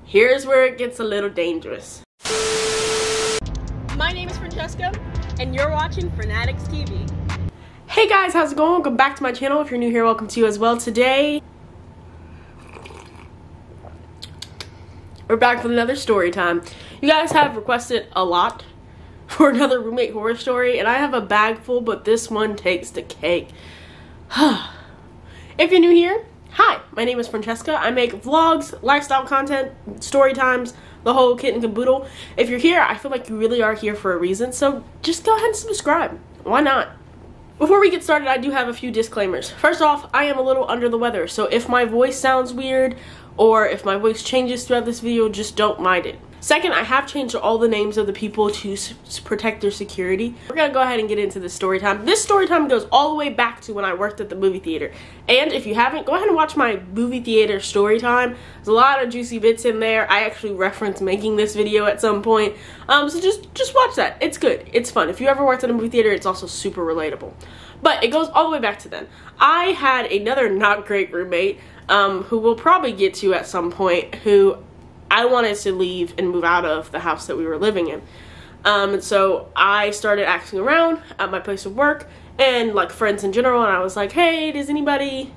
Here's where it gets a little dangerous. My name is Francesca, and you're watching Fanatics TV. Hey guys, how's it going? Welcome back to my channel. If you're new here, welcome to you as well. Today, we're back with another story time. You guys have requested a lot for another roommate horror story, and I have a bag full, but this one takes the cake. If you're new here, hi, my name is Francesca. I make vlogs, lifestyle content, story times, the whole kit and caboodle. If you're here, I feel like you really are here for a reason, so just go ahead and subscribe. Why not? Before we get started, I do have a few disclaimers. First off, I am a little under the weather, so if my voice sounds weird or if my voice changes throughout this video, just don't mind it. Second, I have changed all the names of the people to protect their security. We're gonna go ahead and get into this story time. This story time goes all the way back to when I worked at the movie theater. And if you haven't, go ahead and watch my movie theater story time. There's a lot of juicy bits in there. I actually reference making this video at some point. So just watch that. It's good. It's fun. If you ever worked at a movie theater, it's also super relatable. But it goes all the way back to then. I had another not great roommate, who we'll probably get to at some point, who I wanted to leave and move out of the house that we were living in. So I started asking around at my place of work and like friends in general, and I was like, hey, is anybody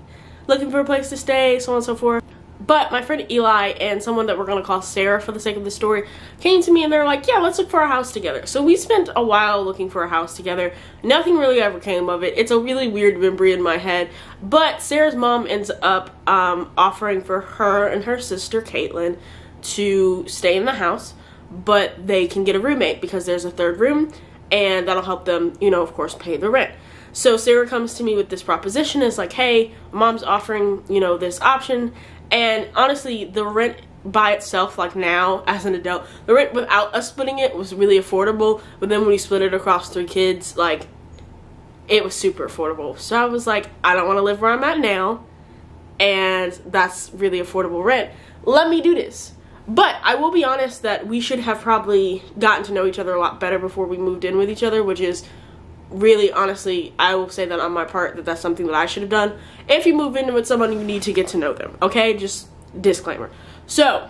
looking for a place to stay, so on and so forth. But my friend Eli and someone that we're going to call Sarah for the sake of the story came to me and they're like, yeah, let's look for a house together. So we spent a while looking for a house together. Nothing really ever came of it. It's a really weird memory in my head. But Sarah's mom ends up offering for her and her sister, Caitlin, to stay in the house, but they can get a roommate because there's a third room and that'll help them, you know, of course, pay the rent. So Sarah comes to me with this proposition. It's like, hey, mom's offering, you know, this option. And honestly, the rent by itself, like now as an adult, the rent without us splitting it was really affordable. But then when we split it across 3 kids, like, it was super affordable. So I was like, I don't want to live where I'm at now, and that's really affordable rent. Let me do this. But I will be honest that we should have probably gotten to know each other a lot better before we moved in with each other, which is really, honestly, I will say that on my part, that's something that I should have done. If you move in with someone, you need to get to know them, okay? Just disclaimer. So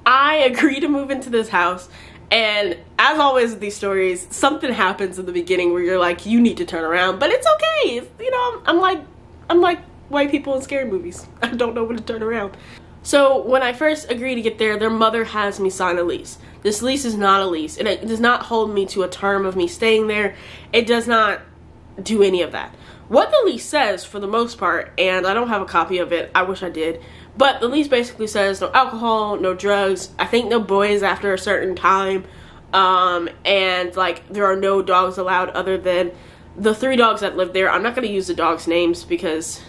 I agree to move into this house, and as always with these stories, something happens in the beginning where you're like, you need to turn around, but it's okay. It's, you know, I'm like white people in scary movies. I don't know when to turn around. So when I first agree to get there, their mother has me sign a lease. This lease is not a lease, and it does not hold me to a term of me staying there. It does not do any of that. What the lease says, for the most part, and I don't have a copy of it, I wish I did, but the lease basically says no alcohol, no drugs, I think no boys after a certain time, and like there are no dogs allowed other than the 3 dogs that live there. I'm not going to use the dogs' names because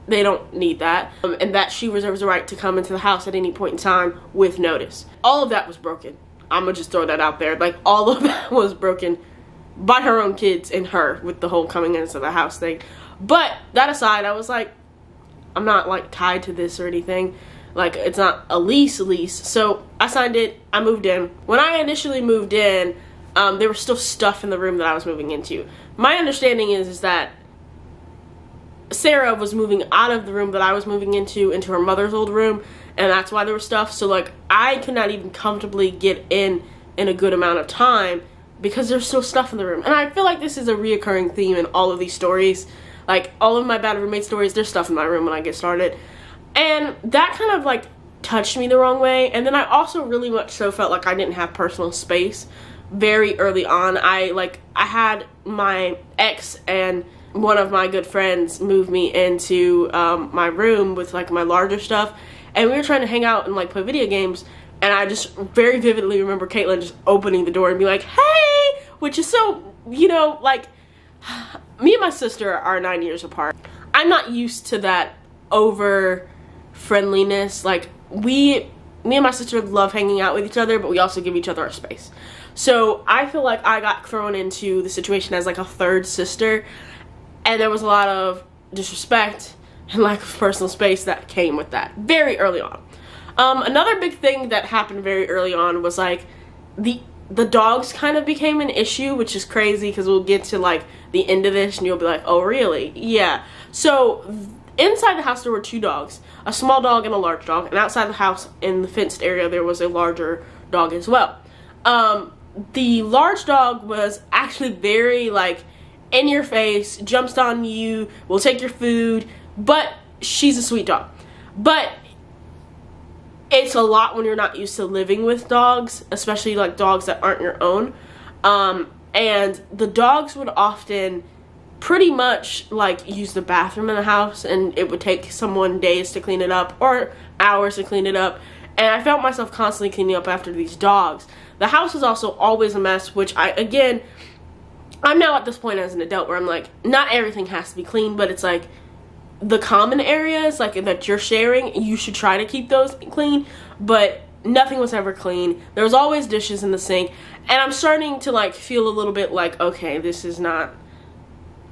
they don't need that, and that she reserves the right to come into the house at any point in time with notice. All of that was broken. I'm gonna just throw that out there. Like, all of that was broken by her own kids and her with the whole coming into the house thing. But that aside, I was like, I'm not like tied to this or anything. Like, it's not a lease. So I signed it. I moved in. When I initially moved in, there was still stuff in the room that I was moving into. My understanding is that Sarah was moving out of the room that I was moving into her mother's old room, and that's why there was stuff. So like, I could not even comfortably get in a good amount of time because there's still stuff in the room. And I feel like this is a reoccurring theme in all of these stories. Like, all of my bad roommate stories, there's stuff in my room when I get started, and that kind of like touched me the wrong way. And then I also really much so felt like I didn't have personal space very early on. I had my ex and one of my good friends moved me into my room with like my larger stuff, and we were trying to hang out and like play video games, and I just very vividly remember Caitlin just opening the door and being like, hey, which is so, you know, like, me and my sister are 9 years apart. I'm not used to that over friendliness. Like, me and my sister love hanging out with each other, but we also give each other our space. So I feel like I got thrown into the situation as like a third sister, and there was a lot of disrespect and lack of personal space that came with that very early on. Another big thing that happened very early on was like the dogs kind of became an issue, which is crazy because we'll get to like the end of this and you'll be like, oh really? Yeah. So Inside the house there were 2 dogs, a small dog and a large dog, and outside the house in the fenced area there was a larger dog as well. The large dog was actually very like in your face, jumps on you, will take your food, but she's a sweet dog. But it's a lot when you're not used to living with dogs, especially like dogs that aren't your own. And the dogs would often pretty much like use the bathroom in the house, and it would take someone days to clean it up or hours to clean it up. And I felt myself constantly cleaning up after these dogs. The house was also always a mess, which I'm now at this point as an adult where I'm like, not everything has to be clean, but it's like the common areas like that you're sharing, you should try to keep those clean, but nothing was ever clean. There was always dishes in the sink, and I'm starting to like feel a little bit like, okay, this is not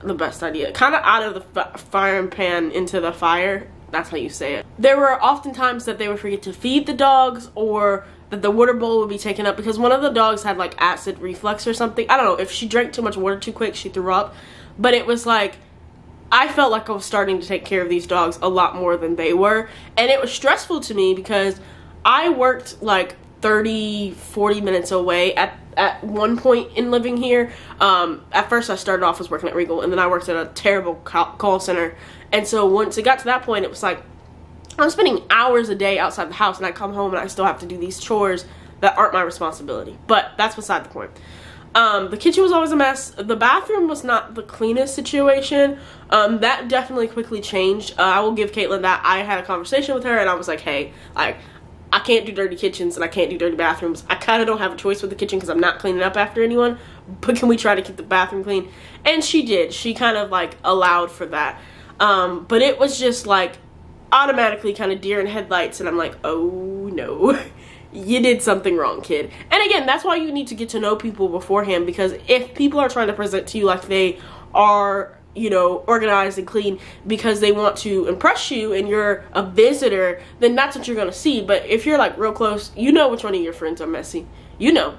the best idea. Kind of out of the frying pan into the fire. That's how you say it. There were often times that they would forget to feed the dogs, or that the water bowl would be taken up because one of the dogs had like acid reflux or something. I don't know, if she drank too much water too quick, she threw up. But it was like, I felt like I was starting to take care of these dogs a lot more than they were. And it was stressful to me because I worked like 30-40 minutes away at one point in living here. At first I started off as working at Regal, and then I worked at a terrible call center. And so once it got to that point, it was like I'm spending hours a day outside the house, and I come home and I still have to do these chores that aren't my responsibility. But that's beside the point. The kitchen was always a mess. The bathroom was not the cleanest situation. That definitely quickly changed. I will give Caitlin that. I had a conversation with her, and I was like, hey, like, I can't do dirty kitchens and I can't do dirty bathrooms. I kind of don't have a choice with the kitchen because I'm not cleaning up after anyone, but can we try to keep the bathroom clean? And she did. She kind of like allowed for that. But it was just like automatically kind of deer in headlights, and I'm like, oh no. You did something wrong, kid. And again, that's why you need to get to know people beforehand, because if people are trying to present to you like they are, you know, organized and clean because they want to impress you and you're a visitor, then that's what you're gonna see. But if you're like real close, you know which one of your friends are messy. You know.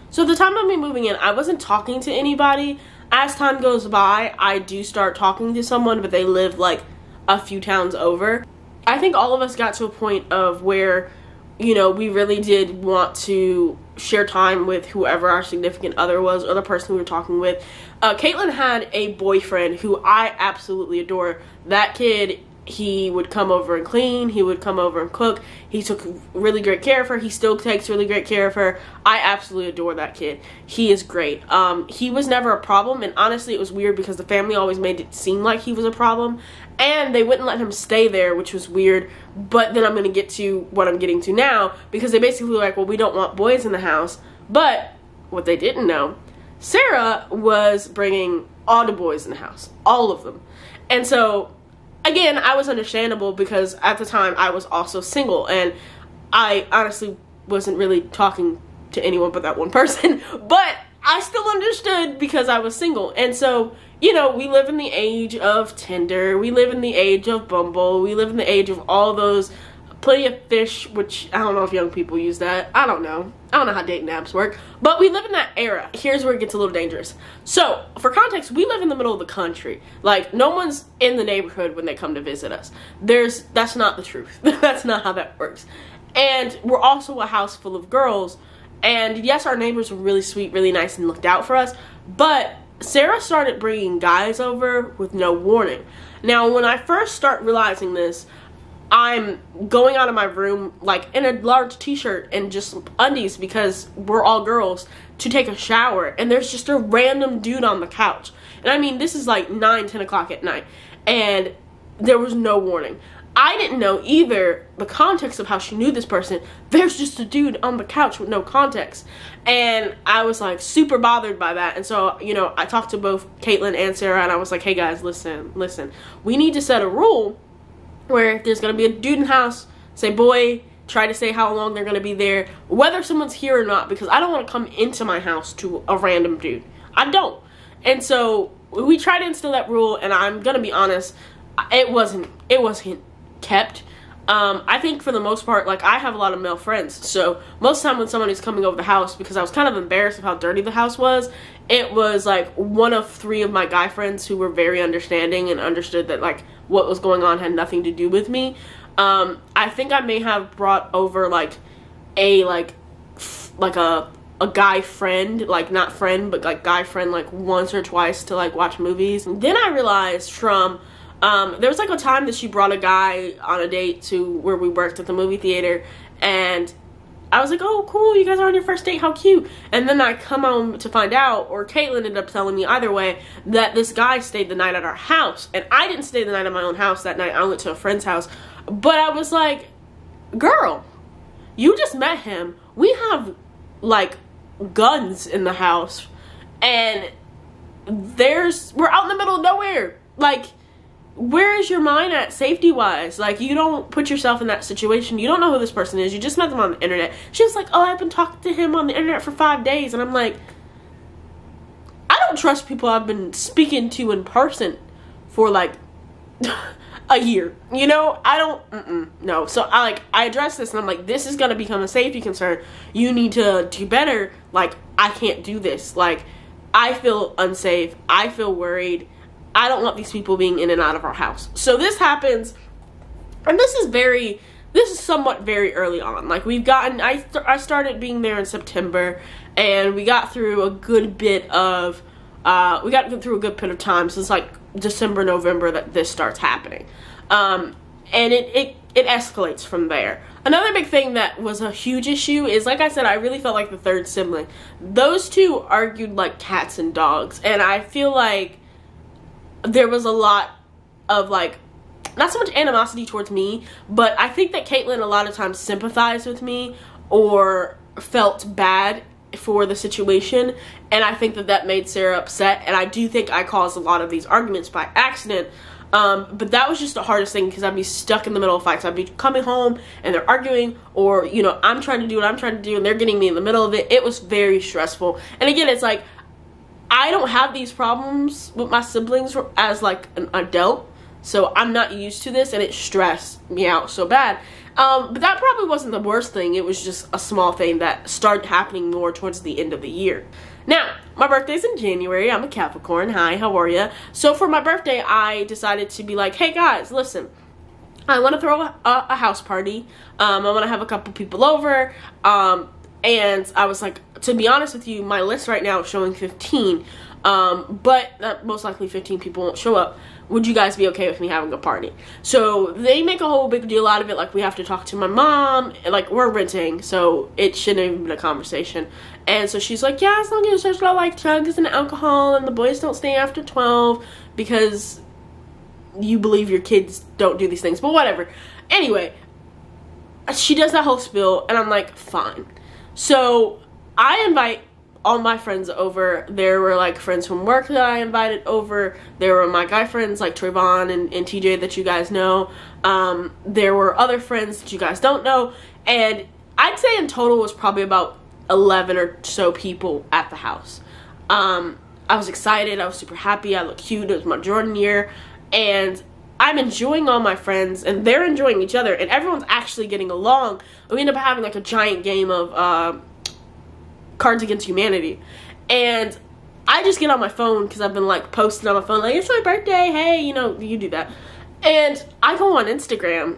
So the time of me moving in, I wasn't talking to anybody. As time goes by, I do start talking to someone, but they live like a few towns over. I think all of us got to a point of where, you know, we really did want to share time with whoever our significant other was, or the person we were talking with. Caitlin had a boyfriend who I absolutely adore. That kid, he would come over and clean, he would come over and cook, he took really great care of her, he still takes really great care of her. I absolutely adore that kid. He is great. He was never a problem, and honestly it was weird because the family always made it seem like he was a problem, and they wouldn't let him stay there, which was weird. But then I'm going to get to what I'm getting to now, because they basically were like, well, we don't want boys in the house. But what they didn't know, Sarah was bringing all the boys in the house, all of them. And so again, I was understandable because at the time I was also single, and I honestly wasn't really talking to anyone but that one person, but I still understood because I was single. And so, you know, we live in the age of Tinder, we live in the age of Bumble, we live in the age of all those, Plenty of Fish, which I don't know if young people use that. I don't know how dating apps work, but we live in that era. Here's where it gets a little dangerous. So for context, we live in the middle of the country. Like, no one's in the neighborhood when they come to visit us. That's not the truth. That's not how that works. And we're also a house full of girls, and yes, our neighbors were really sweet, really nice, and looked out for us, but Sarah started bringing guys over with no warning. Now, when I first start realizing this, I'm going out of my room like in a large t-shirt and just undies, because we're all girls, to take a shower, and there's just a random dude on the couch. And I mean, this is like 9-10 o'clock at night, and there was no warning. I didn't know either the context of how she knew this person. There's just a dude on the couch with no context. And I was like super bothered by that. And so, you know, I talked to both Caitlin and Sarah, and I was like, hey guys, listen. We need to set a rule where if there's going to be a dude in the house, say boy, try to say how long they're going to be there, whether someone's here or not, because I don't want to come into my house to a random dude. I don't. And so we tried to instill that rule, and I'm going to be honest, it wasn't kept. I think for the most part, like, I have a lot of male friends, so most of the time when someone is coming over the house, because I was kind of embarrassed of how dirty the house was, it was like one of 3 of my guy friends who were very understanding and understood that, like, what was going on had nothing to do with me. I think I may have brought over like a guy friend, like, not friend, but like guy friend, like once or twice to like watch movies. And then I realized from there was like a time that she brought a guy on a date to where we worked at the movie theater, and I was like, oh, cool, you guys are on your first date, how cute. And then I come home to find out, or Caitlin ended up telling me either way, that this guy stayed the night at our house. And I didn't stay the night at my own house that night. I went to a friend's house. But I was like, girl, you just met him. We have, like, guns in the house. And we're out in the middle of nowhere. Like, where is your mind at safety-wise? Like, you don't put yourself in that situation. You don't know who this person is. You just met them on the internet. She was like, oh, I've been talking to him on the internet for 5 days. And I'm like, I don't trust people I've been speaking to in person for, like, a year. You know? I don't, no. So, I addressed this, and I'm like, this is going to become a safety concern. You need to do better. Like, I can't do this. Like, I feel unsafe. I feel worried. I don't want these people being in and out of our house. So this happens, and this is somewhat very early on. Like, I started being there in September, and we got through a good bit of time since like December, November that this starts happening. And it escalates from there. Another big thing that was a huge issue is, like I said, I really felt like the third sibling. Those two argued like cats and dogs, and I feel like there was a lot of, like, not so much animosity towards me, but I think that Caitlin a lot of times sympathized with me or felt bad for the situation, and I think that made Sarah upset, and I do think I caused a lot of these arguments by accident. But that was just the hardest thing, because I'd be stuck in the middle of fights. I'd be coming home and they're arguing, or, you know, I'm trying to do what I'm trying to do and they're getting me in the middle of it. It was very stressful. And again, it's like, I don't have these problems with my siblings as like an adult, so I'm not used to this, and it stressed me out so bad. But that probably wasn't the worst thing. It was just a small thing that started happening more towards the end of the year. Now, my birthday's in January. I'm a Capricorn. Hi, how are ya? So for my birthday, I decided to be like, hey guys, listen, I want to throw a house party. I want to have a couple people over. And I was like, to be honest with you, my list right now is showing 15. But most likely 15 people won't show up. Would you guys be okay with me having a party? So they make a whole big deal out of it. Like, we have to talk to my mom. And, like, we're renting, so it shouldn't even been a conversation. And so she's like, yeah, as long as there's no, like, drugs and alcohol, and the boys don't stay after 12 because you believe your kids don't do these things. But whatever. Anyway, she does that whole spiel, and I'm like, fine. So I invite all my friends over. There were, like, friends from work that I invited over. There were my guy friends, like Trayvon and TJ, that you guys know. There were other friends that you guys don't know. And I'd say in total was probably about 11 or so people at the house. I was excited. I was super happy. I looked cute. It was my Jordan year. And I'm enjoying all my friends, and they're enjoying each other, and everyone's actually getting along. We end up having, like, a giant game of Cards Against Humanity. And I just get on my phone, because I've been, like, posting on my phone, like, it's my birthday, hey, you know, you do that. And I go on Instagram,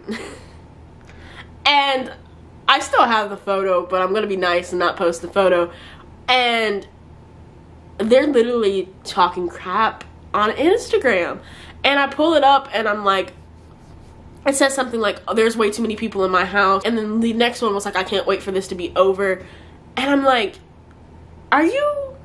and I still have the photo, but I'm going to be nice and not post the photo. And they're literally talking crap on Instagram. And I pull it up, and I'm like, it says something like, oh, there's way too many people in my house. And then the next one was like, I can't wait for this to be over. And I'm like, are you,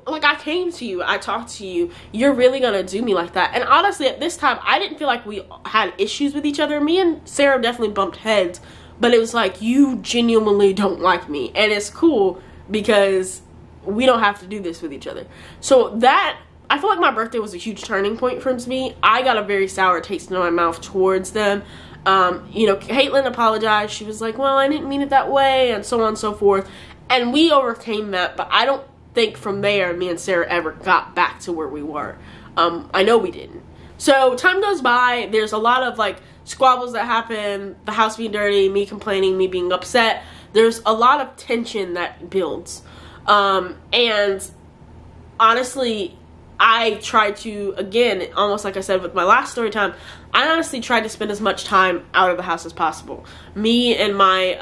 like, I came to you, I talked to you, you're really gonna do me like that? And honestly, at this time, I didn't feel like we had issues with each other. Me and Sarah definitely bumped heads, but it was like, you genuinely don't like me. And it's cool, because we don't have to do this with each other. So that, I feel like my birthday was a huge turning point for me. I got a very sour taste in my mouth towards them. You know, Caitlin apologized. She was like, well, I didn't mean it that way, and so on and so forth. And we overcame that, but I don't think from there me and Sarah ever got back to where we were. I know we didn't. So time goes by, there's a lot of like squabbles that happen, the house being dirty, me complaining, me being upset. There's a lot of tension that builds. And honestly, I try to, again, almost like I said with my last story time, I honestly tried to spend as much time out of the house as possible. Me and my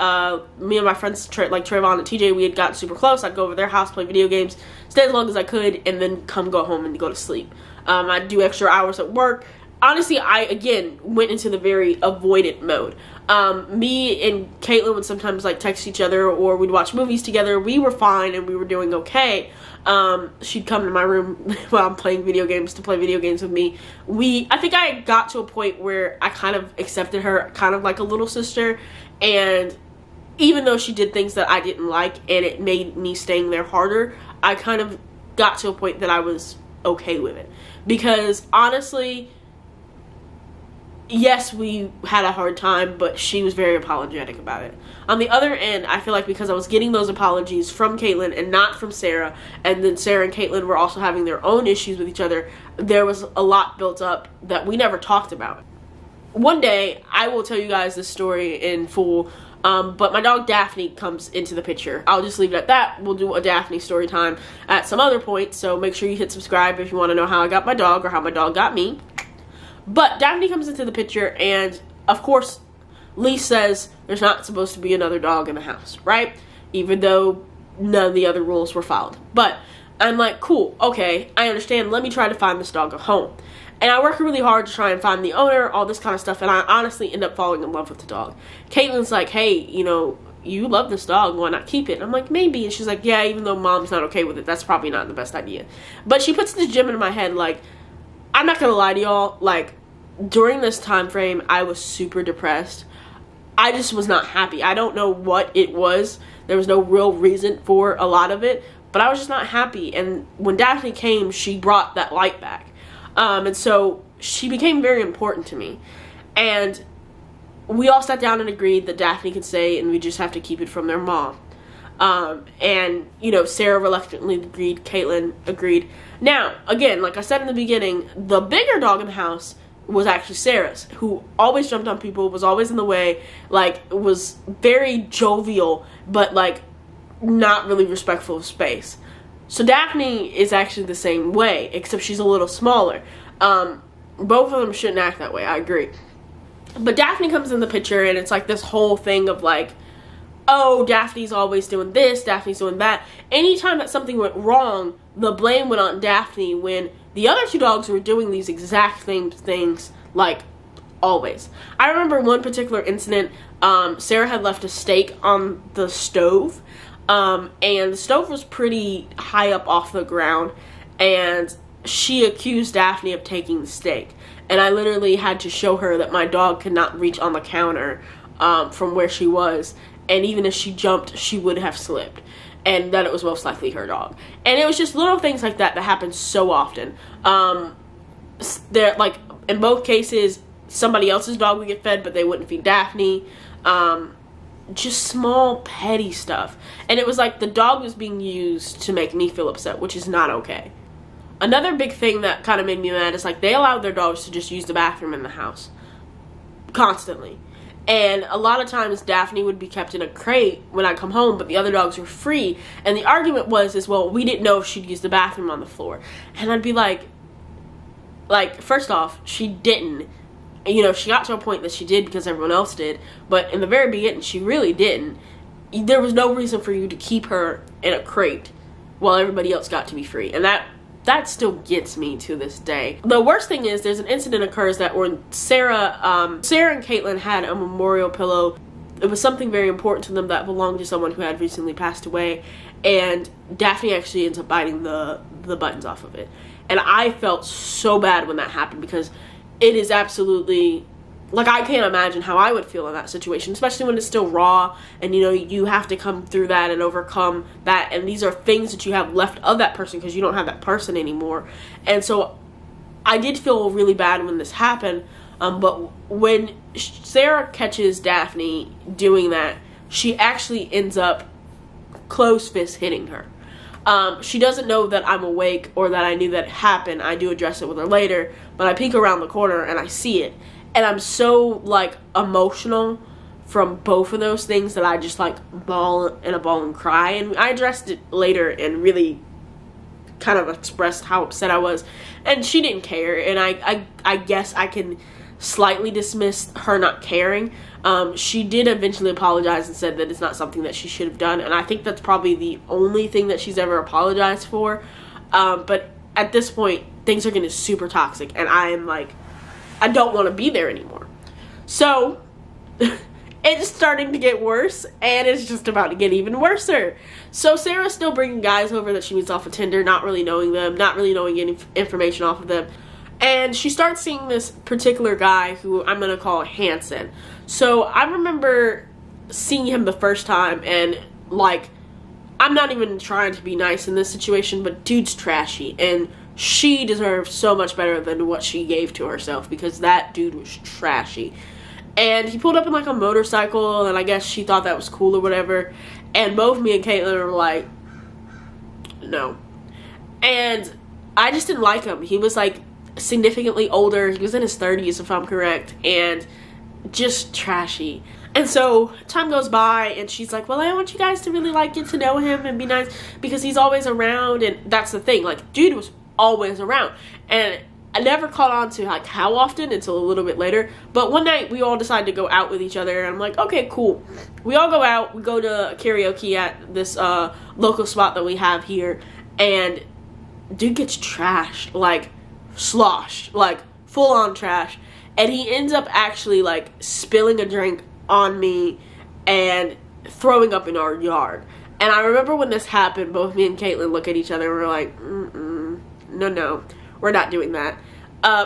friends, like Trayvon and TJ, we had gotten super close. I'd go over their house, play video games, stay as long as I could, and then go home and go to sleep. I'd do extra hours at work. Honestly, I, again, went into the very avoidant mode. Me and Caitlin would sometimes, like, text each other, or we'd watch movies together. We were fine, and we were doing okay. She'd come to my room while I'm playing video games to play video games with me. I think I got to a point where I kind of accepted her kind of like a little sister, and even though she did things that I didn't like, and it made me staying there harder, I kind of got to a point that I was okay with it. Because, honestly, yes, we had a hard time, but she was very apologetic about it. On the other end, I feel like because I was getting those apologies from Caitlin and not from Sarah, and then Sarah and Caitlin were also having their own issues with each other, there was a lot built up that we never talked about. One day, I will tell you guys this story in full, but my dog Daphne comes into the picture. I'll just leave it at that. We'll do a Daphne story time at some other point, so make sure you hit subscribe if you want to know how I got my dog or how my dog got me. But Daphne comes into the picture, and of course, Lee says there's not supposed to be another dog in the house, right? Even though none of the other rules were followed. But I'm like, cool, okay, I understand. Let me try to find this dog a home. And I work really hard to try and find the owner, all this kind of stuff, and I honestly end up falling in love with the dog. Caitlin's like, hey, you know, you love this dog, why not keep it? And I'm like, maybe. And she's like, yeah, even though mom's not okay with it, that's probably not the best idea. But she puts this gem in my head, like, I'm not gonna lie to y'all, like, during this time frame, I was super depressed. I just was not happy. I don't know what it was. There was no real reason for a lot of it, but I was just not happy. And when Daphne came, she brought that light back. And so she became very important to me. And we all sat down and agreed that Daphne could stay, and we just have to keep it from their mom. And, you know, Sarah reluctantly agreed, Caitlin agreed. Now, again, like I said in the beginning, the bigger dog in the house was actually Sarah's, who always jumped on people, was always in the way, like, was very jovial, but, like, not really respectful of space. So Daphne is actually the same way, except she's a little smaller. Both of them shouldn't act that way, I agree. But Daphne comes in the picture, and it's like this whole thing of, like, oh, Daphne's always doing this, Daphne's doing that. Anytime that something went wrong, the blame went on Daphne, when the other two dogs were doing these exact same things, like, always. I remember one particular incident, Sarah had left a steak on the stove, and the stove was pretty high up off the ground, and she accused Daphne of taking the steak. And I literally had to show her that my dog could not reach on the counter from where she was, and even if she jumped, she would have slipped, and that it was most likely her dog. And it was just little things like that that happen so often. Like, in both cases, somebody else's dog would get fed, but they wouldn't feed Daphne. Just small, petty stuff. And it was like the dog was being used to make me feel upset, which is not okay. Another big thing that kind of made me mad is, like, they allowed their dogs to just use the bathroom in the house. Constantly. And a lot of times Daphne would be kept in a crate when I come home, but the other dogs were free. And the argument was, well, we didn't know if she'd use the bathroom on the floor. And I'd be like, first off, she didn't. You know, she got to a point that she did because everyone else did. But in the very beginning, she really didn't. There was no reason for you to keep her in a crate while everybody else got to be free. And that still gets me to this day. The worst thing is, there's an incident occurs that when Sarah and Caitlin had a memorial pillow. It was something very important to them that belonged to someone who had recently passed away, and Daphne actually ends up biting the buttons off of it. And I felt so bad when that happened, because it is absolutely, like, I can't imagine how I would feel in that situation, especially when it's still raw, and, you know, you have to come through that and overcome that, and these are things that you have left of that person because you don't have that person anymore. And so I did feel really bad when this happened, but when Sarah catches Daphne doing that, she actually ends up close fist hitting her. She doesn't know that I'm awake or that I knew that it happened. I do address it with her later, but I peek around the corner and I see it. And I'm so, like, emotional from both of those things that I just, like, bawl and cry. And I addressed it later and really kind of expressed how upset I was. And she didn't care. And I guess I can slightly dismiss her not caring. She did eventually apologize and said that it's not something that she should have done. And I think that's probably the only thing that she's ever apologized for. But at this point, things are getting super toxic. And I am like, I don't want to be there anymore. So it's starting to get worse, and it's just about to get even worser. So Sarah's still bringing guys over that she meets off of Tinder, not really knowing them, not really knowing any information off of them. And she starts seeing this particular guy who I'm going to call Hanson. So I remember seeing him the first time, and, like, I'm not even trying to be nice in this situation, but dude's trashy, and she deserves so much better than what she gave to herself, because that dude was trashy. And he pulled up in, like, a motorcycle, and I guess she thought that was cool or whatever. And both me and Caitlin were like, no. And I just didn't like him. He was, like, significantly older. He was in his 30s, if I'm correct. And just trashy. And so time goes by, and she's like, well, I want you guys to really, like, get to know him and be nice, because he's always around. And that's the thing. Like, dude was always around. And I never caught on to, like, how often until a little bit later. But one night, we all decided to go out with each other. And I'm like, okay, cool. We all go out. We go to karaoke at this local spot that we have here. And dude gets trashed. Like, sloshed. Like, full-on trash. And he ends up actually, like, spilling a drink on me and throwing up in our yard. And I remember when this happened, both me and Caitlin look at each other and we're like, no, we're not doing that.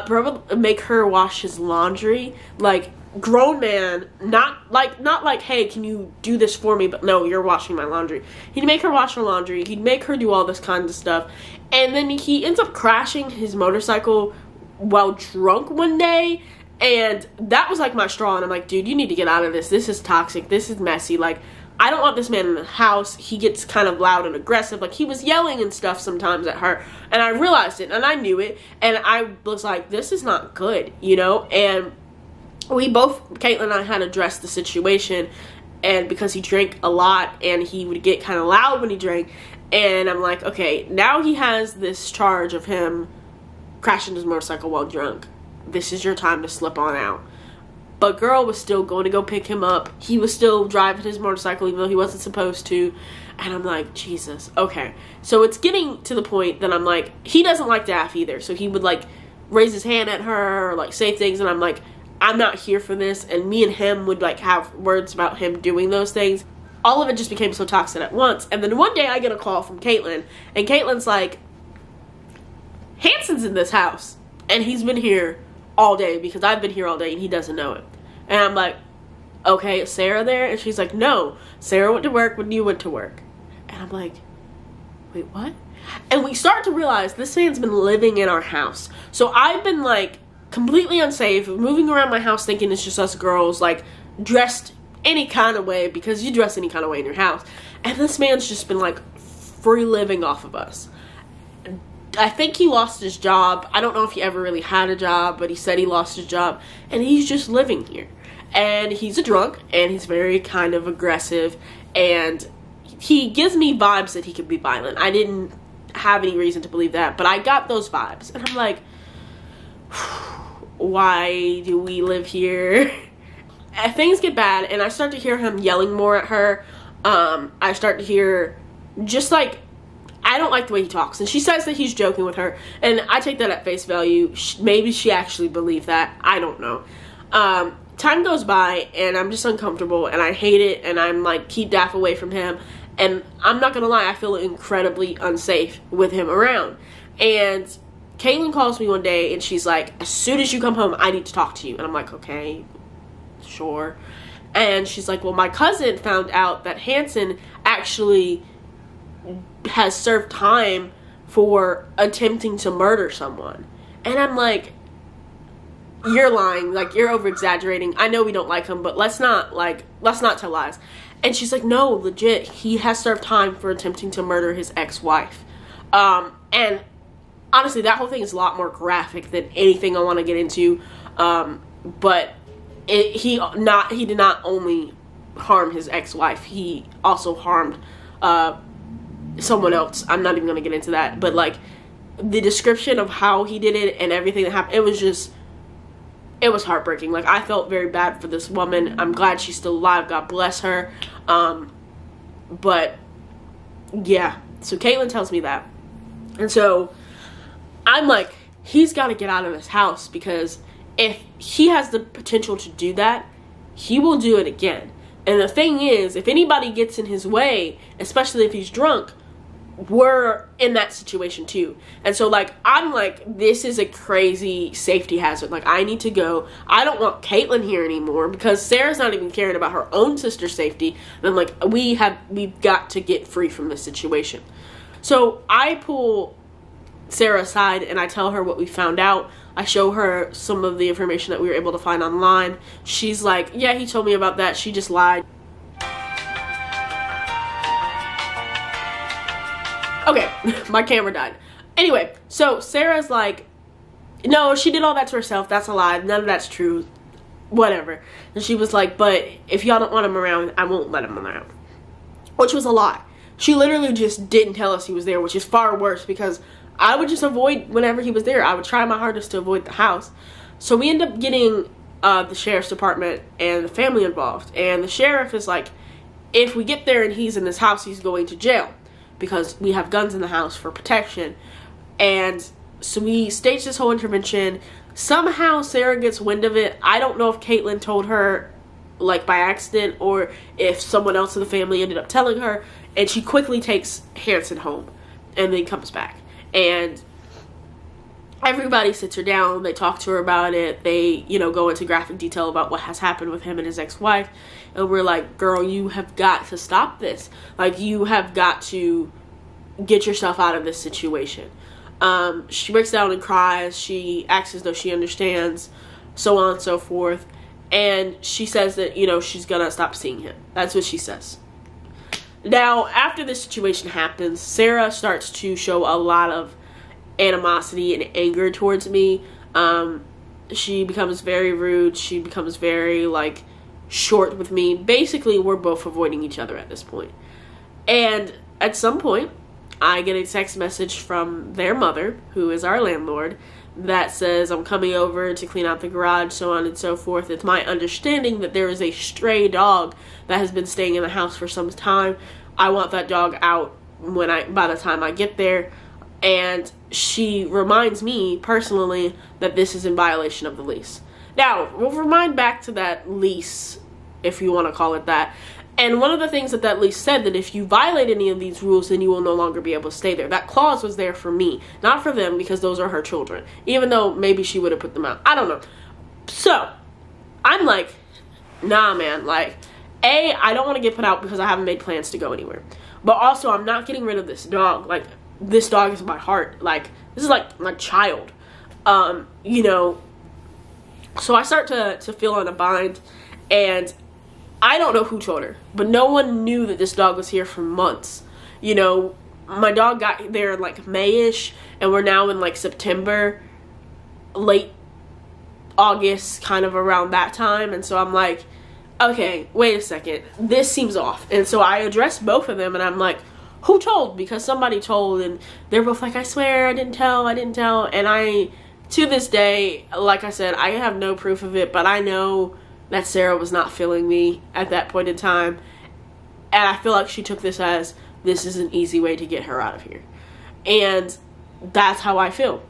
Bro would make her wash his laundry, like, grown man, not like, hey, can you do this for me, but no, you're washing my laundry. He'd make her wash her laundry, he'd make her do all this kind of stuff, and then he ends up crashing his motorcycle while drunk one day. And that was, like, my straw. And I'm like, dude, you need to get out of this. This is toxic. This is messy. Like, I don't want this man in the house. He gets kind of loud and aggressive. Like, he was yelling and stuff sometimes at her. And I realized it. And I knew it. And I was like, this is not good, you know? And we both, Caitlin and I, had addressed the situation. And because he drank a lot and he would get kind of loud when he drank. And I'm like, okay, now he has this charge of him crashing his motorcycle while drunk. This is your time to slip on out. But girl was still going to go pick him up. He was still driving his motorcycle even though he wasn't supposed to. And I'm like, Jesus, okay. So it's getting to the point that I'm like, he doesn't like Daff either. So he would, like, raise his hand at her or, like, say things. And I'm like, I'm not here for this. And me and him would, like, have words about him doing those things. All of it just became so toxic at once. And then one day I get a call from Caitlin. And Caitlin's like, Hanson's in this house. And he's been here all day because I've been here all day and he doesn't know it. And I'm like, okay, is Sarah there? And she's like, no, Sarah went to work when you went to work. And I'm like, wait, what? And we start to realize this man's been living in our house. So I've been, like, completely unsafe, moving around my house thinking it's just us girls, like, dressed any kind of way, because you dress any kind of way in your house. And this man's just been, like, free living off of us. I think he lost his job. I don't know if he ever really had a job, but he said he lost his job. And he's just living here. And he's a drunk, and he's very kind of aggressive. And he gives me vibes that he could be violent. I didn't have any reason to believe that, but I got those vibes. And I'm like, why do we live here? And things get bad, and I start to hear him yelling more at her. I start to hear just, like, I don't like the way he talks. And she says that he's joking with her. And I take that at face value. Maybe she actually believed that. I don't know. Time goes by, and I'm just uncomfortable, and I hate it, and I'm like, keep Daff away from him. And I'm not going to lie, I feel incredibly unsafe with him around. And Caitlin calls me one day, and she's like, as soon as you come home, I need to talk to you. And I'm like, okay, sure. And she's like, well, my cousin found out that Hanson actually has served time for attempting to murder someone. And I'm like, you're lying, like, you're over exaggerating, I know we don't like him, but let's not tell lies. And she's like, no, legit, he has served time for attempting to murder his ex-wife. And honestly, that whole thing is a lot more graphic than anything I want to get into. But he did not only harm his ex-wife, he also harmed someone else. I'm not even going to get into that. But, like, the description of how he did it and everything that happened, it was heartbreaking. Like, I felt very bad for this woman. I'm glad she's still alive. God bless her. But, yeah. So, Caitlin tells me that. And so, I'm like, he's got to get out of this house, because if he has the potential to do that, he will do it again. And the thing is, if anybody gets in his way, especially if he's drunk, we're in that situation too. And so, like, I'm like, this is a crazy safety hazard. Like, I need to go. I don't want Caitlin here anymore, because Sarah's not even caring about her own sister's safety. And I'm like, we've got to get free from this situation. So I pull Sarah aside and I tell her what we found out. I show her some of the information that we were able to find online. She's like, yeah, he told me about that. She just lied. Okay, my camera died. Anyway, so Sarah's like, no, she did all that to herself. That's a lie. None of that's true. Whatever. And she was like, but if y'all don't want him around, I won't let him around. Which was a lie. She literally just didn't tell us he was there, which is far worse, because I would just avoid whenever he was there. I would try my hardest to avoid the house. So we end up getting the sheriff's department and the family involved. And the sheriff is like, if we get there and he's in this house, he's going to jail, because we have guns in the house for protection. And so we stage this whole intervention. Somehow Sarah gets wind of it. I don't know if Caitlin told her, like, by accident, or if someone else in the family ended up telling her. And she quickly takes Hanson home and then comes back. And everybody sits her down. They talk to her about it. They, go into graphic detail about what has happened with him and his ex-wife. And we're like, girl, you have got to stop this. Like, you have got to get yourself out of this situation. She breaks down and cries. She acts as though she understands, so on and so forth. And she says that, she's gonna stop seeing him. That's what she says. Now, after this situation happens, Sarah starts to show a lot of animosity and anger towards me. She becomes very rude. She becomes very, like, short with me. Basically, we're both avoiding each other at this point. And at some point, I get a text message from their mother, who is our landlord, that says, I'm coming over to clean out the garage, so on and so forth. It's my understanding that there is a stray dog that has been staying in the house for some time. I want that dog out by the time I get there. And she reminds me personally that this is in violation of the lease. Now, we'll remind back to that lease, if you want to call it that. And one of the things that lease said, that if you violate any of these rules, then you will no longer be able to stay there. That clause was there for me, not for them, because those are her children. Even though maybe she would have put them out. I don't know. So, I'm like, nah, man. Like, A, I don't want to get put out because I haven't made plans to go anywhere. But also, I'm not getting rid of this dog. Like, this dog is my heart. Like, this is like my child. So I start to feel in a bind. And I don't know who told her, but no one knew that this dog was here for months. My dog got there in, like, May-ish, and we're now in, like, September, late August, kind of around that time. And so I'm like, okay, wait a second, this seems off. And so I addressed both of them, and I'm like, who told? Because somebody told. And they're both like, I swear, I didn't tell. And to this day, like I said, I have no proof of it, but I know that Sarah was not feeling me at that point in time. And I feel like she took this as, this is an easy way to get her out of here. And that's how I feel.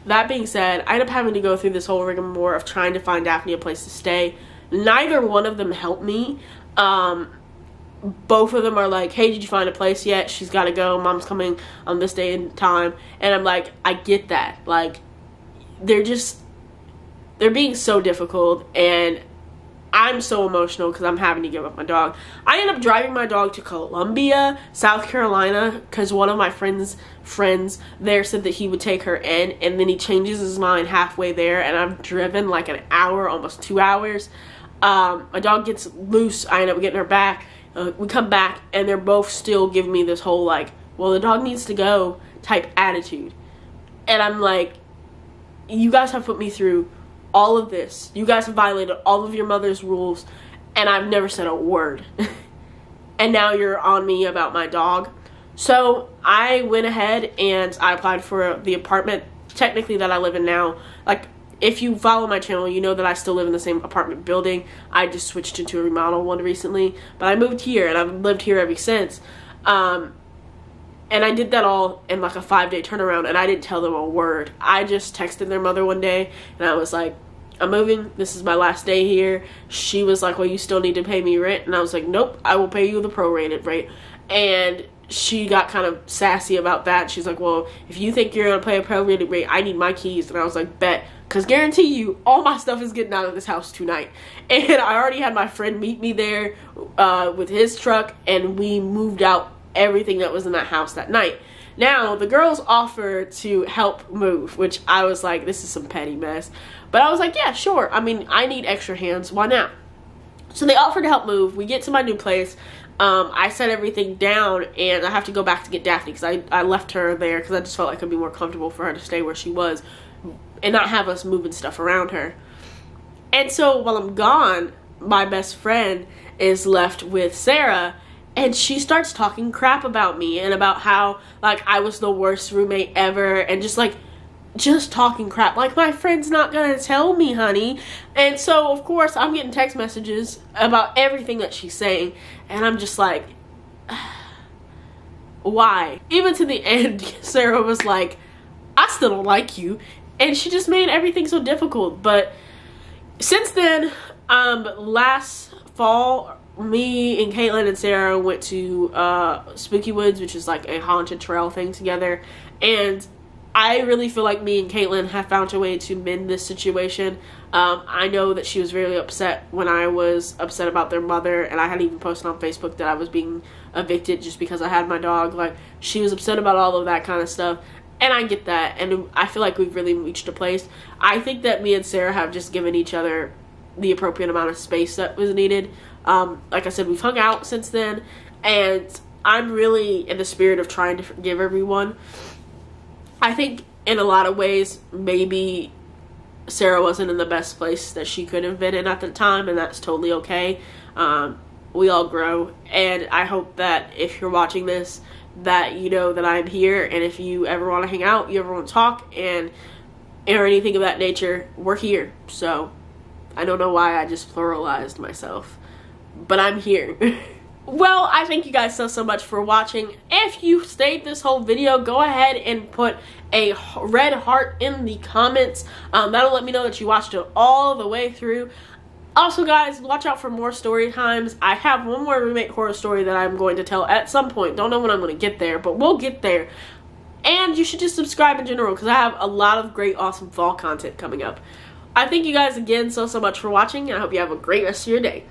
That being said, I end up having to go through this whole rigmarole of trying to find Daphne a place to stay. Neither one of them helped me. Both of them are like, hey, did you find a place yet? She's got to go. Mom's coming on this day and time. And I'm like, I get that. Like, they're being so difficult. And I'm so emotional because I'm having to give up my dog. I ended up driving my dog to Columbia, South Carolina, because one of my friends there said that he would take her in, and then he changes his mind halfway there, and I've driven like an hour, almost 2 hours. My dog gets loose. I end up getting her back. We come back, and they're both still giving me this whole like, well, the dog needs to go type attitude. And I'm like, you guys have put me through all of this. You guys have violated all of your mother's rules, and I've never said a word. And now you're on me about my dog. So I went ahead and I applied for the apartment, technically, that I live in now. Like, if you follow my channel, you know that I still live in the same apartment building. I just switched into a remodel one recently. But I moved here, and I've lived here ever since. And I did that all in like a 5-day turnaround, and I didn't tell them a word. I just texted their mother one day, and I was like, I'm moving. This is my last day here. She was like, well, you still need to pay me rent. And I was like, nope, I will pay you the prorated rate. And she got kind of sassy about that. She's like, well, if you think you're going to pay a prorated rate, I need my keys. And I was like, bet. Because guarantee you, all my stuff is getting out of this house tonight. And I already had my friend meet me there with his truck, and we moved out everything that was in that house that night. Now, the girls offered to help move, which I was like, this is some petty mess. But I was like, yeah, sure. I mean, I need extra hands. Why not? So they offered to help move. We get to my new place. I set everything down, and I have to go back to get Daphne because I left her there because I just felt like it would be more comfortable for her to stay where she was and not have us moving stuff around her. And so while I'm gone, my best friend is left with Sarah, and she starts talking crap about me and about how, like, I was the worst roommate ever, and just talking crap. Like, my friend's not gonna tell me, honey. And so, of course, I'm getting text messages about everything that she's saying, and I'm just like, why? Even to the end, Sarah was like, I still don't like you. And she just made everything so difficult. But since then, last fall, me and Caitlin and Sarah went to Spooky Woods, which is like a haunted trail thing together, and I really feel like me and Caitlin have found a way to mend this situation. I know that she was very upset when I was upset about their mother, and I had even posted on Facebook that I was being evicted just because I had my dog. Like, she was upset about all of that kind of stuff, and I get that, and I feel like we've really reached a place. I think that me and Sarah have just given each other the appropriate amount of space that was needed. Like I said, we've hung out since then, and I'm really in the spirit of trying to forgive everyone. I think in a lot of ways, maybe Sarah wasn't in the best place that she could have been in at the time, and that's totally okay. We all grow, and I hope that if you're watching this, that you know that I'm here, and if you ever want to hang out, you ever want to talk, or anything of that nature, we're here. So I don't know why I just pluralized myself, but I'm here. Well, I thank you guys so much for watching. If you stayed this whole video, go ahead and put a red heart in the comments. That'll let me know that you watched it all the way through. Also, guys, watch out for more story times. I have one more roommate horror story that I'm going to tell at some point. Don't know when I'm going to get there, but we'll get there. And you should just subscribe in general because I have a lot of great, awesome fall content coming up. I thank you guys again so much for watching, and I hope you have a great rest of your day.